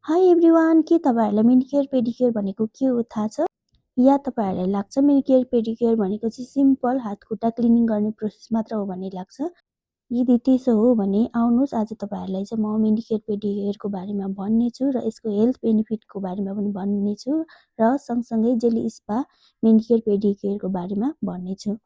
High everyone, के तपाईँहरूलाई manicure pedicure भनेको के हो थाहा छ? या तपाईँहरूलाई लाग्छ मेनिक्योर पेडिक्योर भनेको चाहिँ सिम्पल हातखुट्टा क्लिनिङ गर्ने प्रोसेस मात्र हो भन्ने लाग्छ? यदि त्यसो हो भने आउनुहोस् आज तपाईँहरूलाई चाहिँ म मेनिक्योर पेडिक्योरको बारेमा भन्नेछु र यसको हेल्थ बेनिफिटको बारेमा पनि भन्नेछु र सँगसँगै जेली स्पा मेनिक्योर पेडिक्योरको बारेमा भन्नेछु।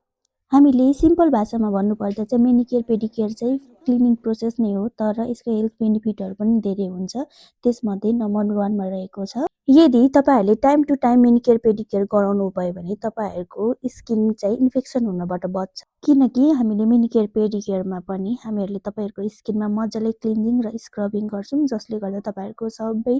हामीले सिम्पल भाषामा भन्नुपर्दा चाहिँ मेनिक्योर पेडिक्योर चाहिँ क्लिनिङ प्रोसेस नै हो, तर यसको हेल्थ बेनिफिटहरू पनि धेरै हुन्छ। त्यसमध्ये नम्बर 1 मा रहेको छ, यदि तपाईँहरूले time to time manicure pedicure गराउनु भयो भने तपाईँहरूको स्किन चाहिँ इन्फेक्सन हुनबाट बच्छ। किनकि हामीले मेनिक्योर पेडिक्योरमा पनि हामीहरूले तपाईँहरूको स्किनमा मजाले क्लिन्जिङ र स्क्रबिङ गर्छौँ, जसले गर्दा तपाईँहरूको सबै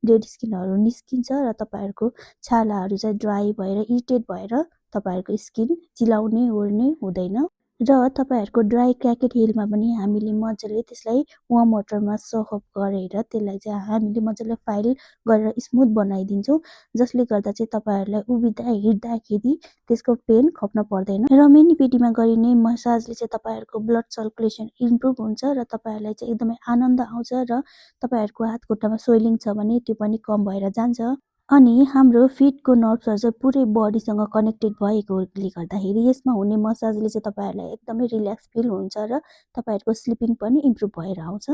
डेड स्किनहरू निस्किन्छ र तपाईँहरूको छालाहरू चाहिँ ड्राई भएर इरिटेट भएर तपाईँहरूको स्किन चिलाउने ओर्ने हुँदैन र तपाईँहरूको ड्राई क्र्याकेड हेलमा पनि हामीले मजाले त्यसलाई वार्म वाटरमा सोकअप गरेर त्यसलाई चाहिँ हामीले मजाले फाइल गरेर स्मुथ बनाइदिन्छौँ, जसले गर्दा चाहिँ तपाईँहरूलाई उभिँदा हिँड्दाखेरि त्यसको पेन खप्न पर्दैन र मेनिपेडीमा गरिने मसाजले चाहिँ तपाईँहरूको ब्लड सर्कुलेसन इम्प्रुभ हुन्छ र तपाईँहरूलाई चाहिँ एकदमै आनन्द आउँछ र तपाईँहरूको हात खुट्टामा सोइलिङ छ भने त्यो पनि कम भएर जान्छ। अनि हाम्रो फिटको नर्भ्सहरू चाहिँ पुरै बडीसँग कनेक्टेड भएकोले गर्दाखेरि यसमा हुने मसाजले चाहिँ तपाईँहरूलाई एकदमै रिल्याक्स फिल हुन्छ र तपाईँहरूको स्लिपिङ पनि इम्प्रुभ भएर आउँछ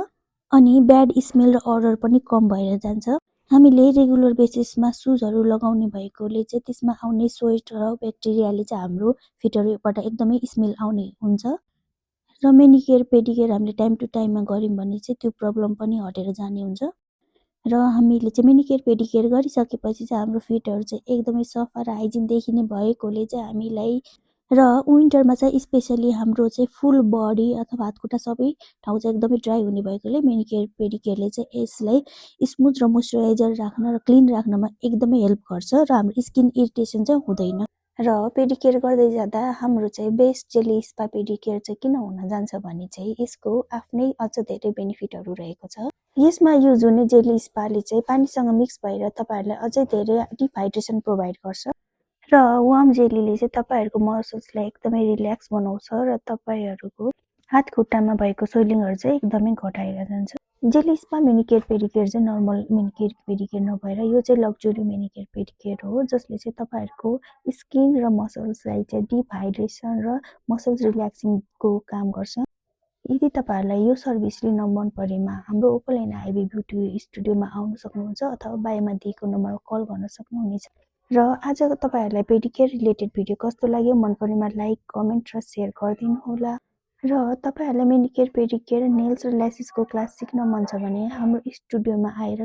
अनि ब्याड स्मेल र अडर पनि कम भएर जान्छ। हामीले रेगुलर बेसिसमा सुजहरू लगाउने भएकोले चाहिँ त्यसमा आउने स्वेट र ब्याक्टेरियाले चाहिँ हाम्रो फिटहरूबाट एकदमै स्मेल आउने हुन्छ र मेनिक्योर पेडिक्योर हामीले टाइम टु टाइममा गऱ्यौँ भने चाहिँ त्यो प्रब्लम पनि हटेर जाने हुन्छ र हामीले चाहिँ मेनिक्योर पेडिक्योर गरिसकेपछि चाहिँ हाम्रो फिटहरू चाहिँ एकदमै सफा र हाइजिन देखिने भएकोले चाहिँ हामीलाई र विन्टरमा चाहिँ स्पेसली हाम्रो चाहिँ फुल बडी अथवा हातखुट्टा सबै ठाउँ चाहिँ एकदमै ड्राई हुने भएकोले मेनिक्योर पेडिक्योरले चाहिँ यसलाई स्मुथ र मोइस्चराइजर राख्न र क्लिन राख्नमा एकदमै हेल्प गर्छ र हाम्रो स्किन इरिटेसन चाहिँ हुँदैन। र पेडिक्योर गर्दै जाँदा हाम्रो चाहिँ बेस्ट जेली स्पा पेडिक्योर चाहिँ किन हुन जान्छ भने चाहिँ यसको आफ्नै अझ धेरै बेनिफिटहरू रहेको छ। यसमा युज हुने जेली स्पाले चाहिँ पानीसँग मिक्स भएर तपाईँहरूलाई अझै धेरै डिप हाइड्रेसन प्रोभाइड गर्छ र वार्म जेलीले चाहिँ तपाईँहरूको मसल्सलाई एकदमै रिल्याक्स बनाउँछ र तपाईँहरूको हात खुट्टामा भएको सोइलिङहरू चाहिँ एकदमै घटाएर जान्छ। जेली स्पा मेनिक्योर पेडिक्योर चाहिँ नर्मल मेनिक्योर पेडिक्योर नभएर यो चाहिँ लग्जरी मेनिक्योर पेडिक्योर हो, जसले चाहिँ तपाईँहरूको स्किन र मसल्सलाई चाहिँ डिप हाइड्रेसन र मसल्स रिल्याक्सिङको काम गर्छ। यदि तपाईँहरूलाई यो सर्भिस लिन मन परेमा हाम्रो ओपल एन्ड हाइवे ब्युटी स्टुडियोमा आउन सक्नुहुन्छ अथवा बायोमा दिएको नम्बरमा कल गर्न सक्नुहुनेछ। र आज तपाईँहरूलाई पेडिक्योर रिलेटेड भिडियो कस्तो लाग्यो मन परेमा लाइक, कमेन्ट र सेयर गरिदिनु होला र तपाईँहरूलाई मेनिक्योर पेडिक्योर नेल्स र ल्यासेसको क्लास सिक्न मन छ भने हाम्रो स्टुडियोमा आएर